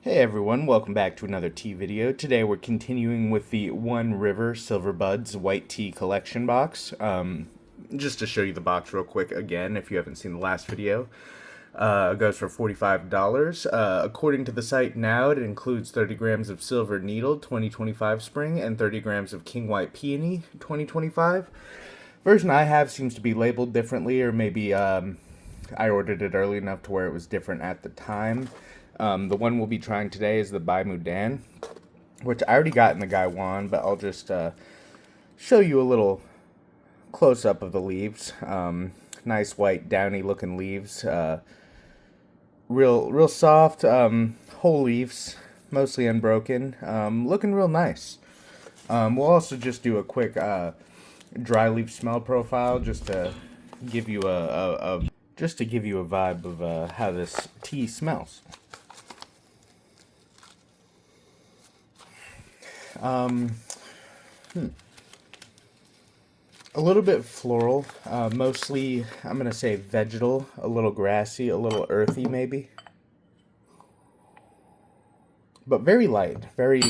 Hey everyone, welcome back to another tea video. Today we're continuing with the One River Silver Buds White Tea Collection box. Just to show you the box real quick again, if you haven't seen the last video. It goes for $45. According to the site now, it includes 30 grams of Silver Needle 2025 Spring and 30 grams of King White Peony 2025. Version I have seems to be labeled differently, or maybe I ordered it early enough to where it was different at the time. The one we'll be trying today is the Baimudan, which I already got in the Gaiwan, but I'll just show you a little close-up of the leaves. Nice white downy looking leaves. Real soft, whole leaves, mostly unbroken. Looking real nice. We'll also just do a quick dry leaf smell profile just to give you a vibe of how this tea smells. A little bit floral, mostly I'm gonna say vegetal, a little grassy, a little earthy maybe, but very light, very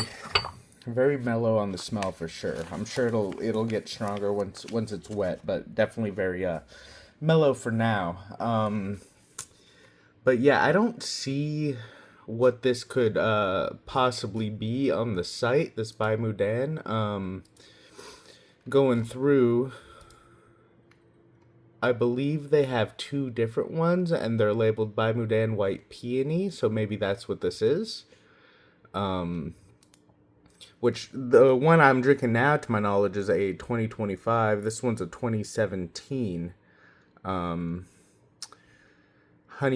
mellow on the smell for sure. I'm sure it'll get stronger once it's wet, but definitely very mellow for now. But yeah, I don't see what this could possibly be on the site, this Baimudan. Going through, I believe they have two different ones, and they're labeled Baimudan White Peony, so maybe that's what this is. Which, the one I'm drinking now, to my knowledge, is a 2025. This one's a 2017. Honey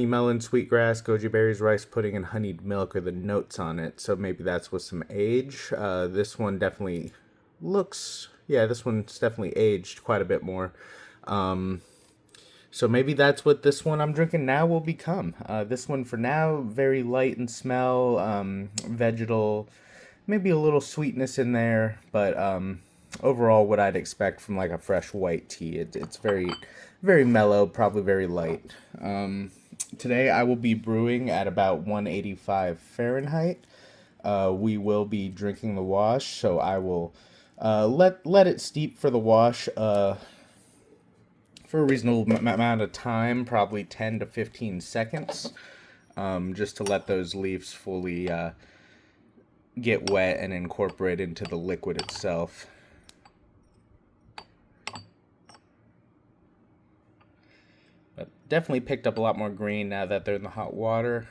melon, sweetgrass, goji berries, rice pudding, and honeyed milk are the notes on it. So maybe that's with some age. This one definitely looks, yeah, this one's definitely aged quite a bit more. So maybe that's what this one I'm drinking now will become. This one for now, very light in smell, vegetal, maybe a little sweetness in there, but overall what I'd expect from like a fresh white tea. It's very mellow, probably very light. Today I will be brewing at about 185 Fahrenheit. We will be drinking the wash, so I will let it steep for the wash for a reasonable amount of time, probably 10 to 15 seconds, just to let those leaves fully get wet and incorporate into the liquid itself. But definitely picked up a lot more green now that they're in the hot water.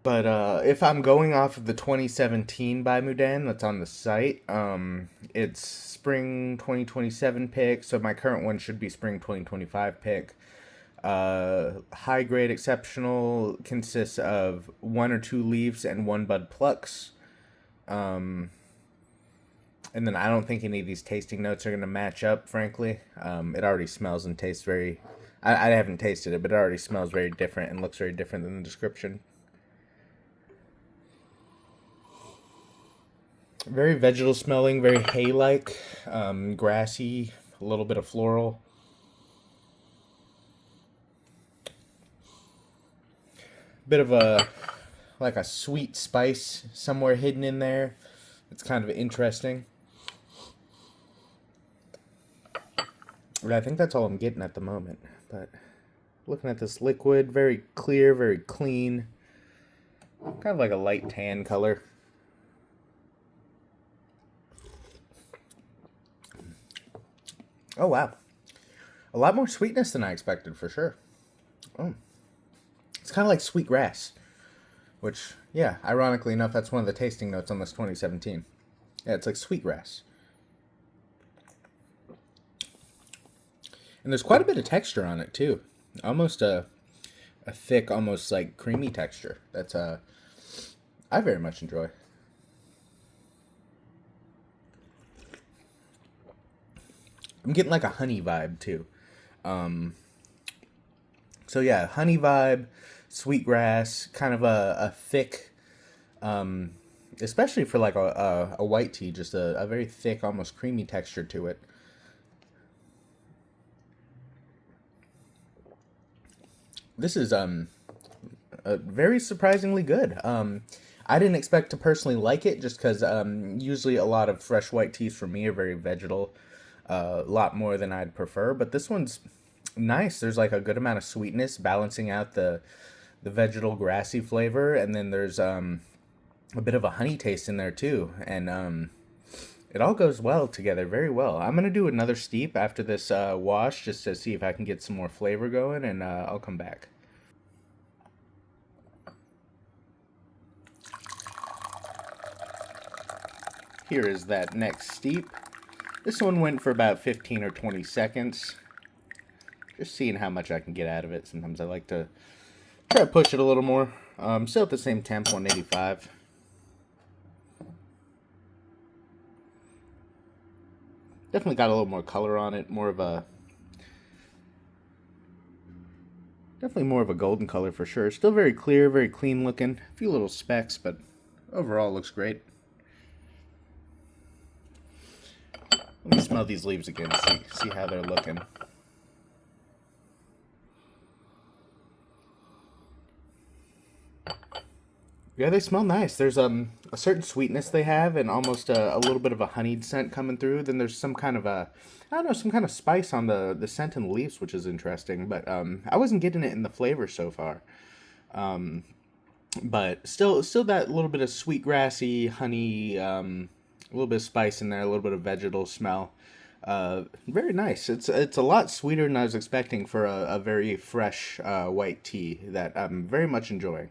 But if I'm going off of the 2017 Baimudan that's on the site, it's spring 2027 pick, so my current one should be spring 2025 pick. High grade exceptional consists of 1 or 2 leaves and 1 bud plucks. And then I don't think any of these tasting notes are going to match up, frankly. It already smells and tastes very... I haven't tasted it, but it already smells very different and looks very different than the description. Very vegetal smelling, very hay-like, grassy, a little bit of floral. Bit of like a sweet spice somewhere hidden in there. It's kind of interesting. But I think that's all I'm getting at the moment. But looking at this liquid, very clear, very clean. Kind of like a light tan color. Oh, wow. A lot more sweetness than I expected, for sure. Oh. It's kind of like sweet grass. Which, yeah, ironically enough, that's one of the tasting notes on this 2017. Yeah, it's like sweet grass. And there's quite a bit of texture on it, too. Almost a a thick, almost like creamy texture. That's I very much enjoy. I'm getting like a honey vibe too. Um, so yeah, honey vibe, sweetgrass, kind of a thick, um, especially for like a white tea, just a very thick, almost creamy texture to it. This is very surprisingly good. I didn't expect to personally like it just because usually a lot of fresh white teas for me are very vegetal, a lot more than I'd prefer. But this one's nice. There's like a good amount of sweetness balancing out the vegetal grassy flavor, and then there's a bit of a honey taste in there too, and it all goes well together, very well. I'm gonna do another steep after this wash just to see if I can get some more flavor going, and I'll come back. Here is that next steep. This one went for about 15 or 20 seconds. Just seeing how much I can get out of it. Sometimes I like to try to push it a little more. Still at the same temp, 185. Definitely got a little more color on it. Definitely more of a golden color for sure. Still very clear, very clean looking. A few little specks, but overall looks great. Let me smell these leaves again, see how they're looking. Yeah, they smell nice. There's a certain sweetness they have, and almost a little bit of a honeyed scent coming through. Then there's some kind of I don't know, some kind of spice on the scent and the leaves, which is interesting. But I wasn't getting it in the flavor so far. But still that little bit of sweet grassy honey, a little bit of spice in there, a little bit of vegetal smell. Very nice. It's a lot sweeter than I was expecting for a very fresh white tea that I'm very much enjoying.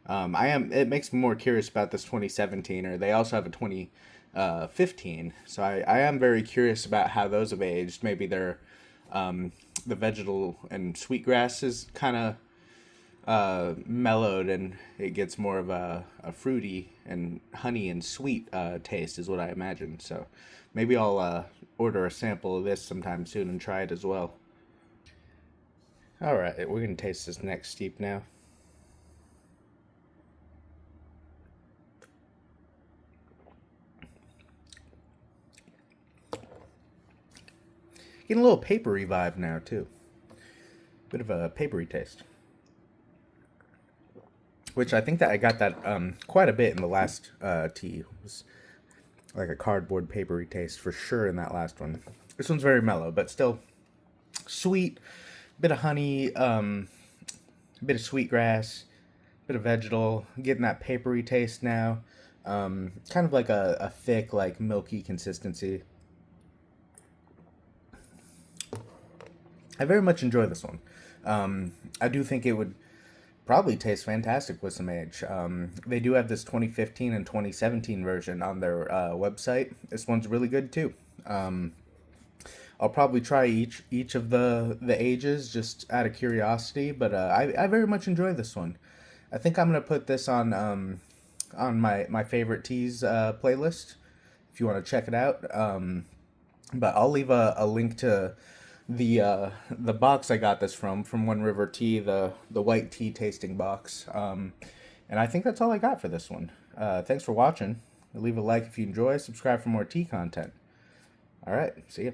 I am. It makes me more curious about this 2017, or they also have a 2015. So I am very curious about how those have aged. Maybe they're the vegetal and sweetgrass is kind of mellowed, and it gets more of a fruity and honey and sweet taste is what I imagine. So maybe I'll order a sample of this sometime soon and try it as well. All right, we're gonna taste this next steep now. Getting a little papery vibe now too. Bit of a papery taste, which I think that I got that quite a bit in the last tea. It was like a cardboard papery taste for sure in that last one. This one's very mellow, but still sweet. Bit of honey, bit of sweetgrass, bit of vegetal. Getting that papery taste now. Kind of like a thick, like milky consistency. I very much enjoy this one. I do think it would probably taste fantastic with some age. They do have this 2015 and 2017 version on their website. This one's really good too. I'll probably try each of the ages just out of curiosity, but I very much enjoy this one. I think I'm gonna put this on my favorite teas playlist if you want to check it out. But I'll leave a link to the box I got this from One River Tea, the white tea tasting box. And I think that's all I got for this one. Thanks for watching. Leave a like if you enjoy. Subscribe for more tea content. All right, see ya.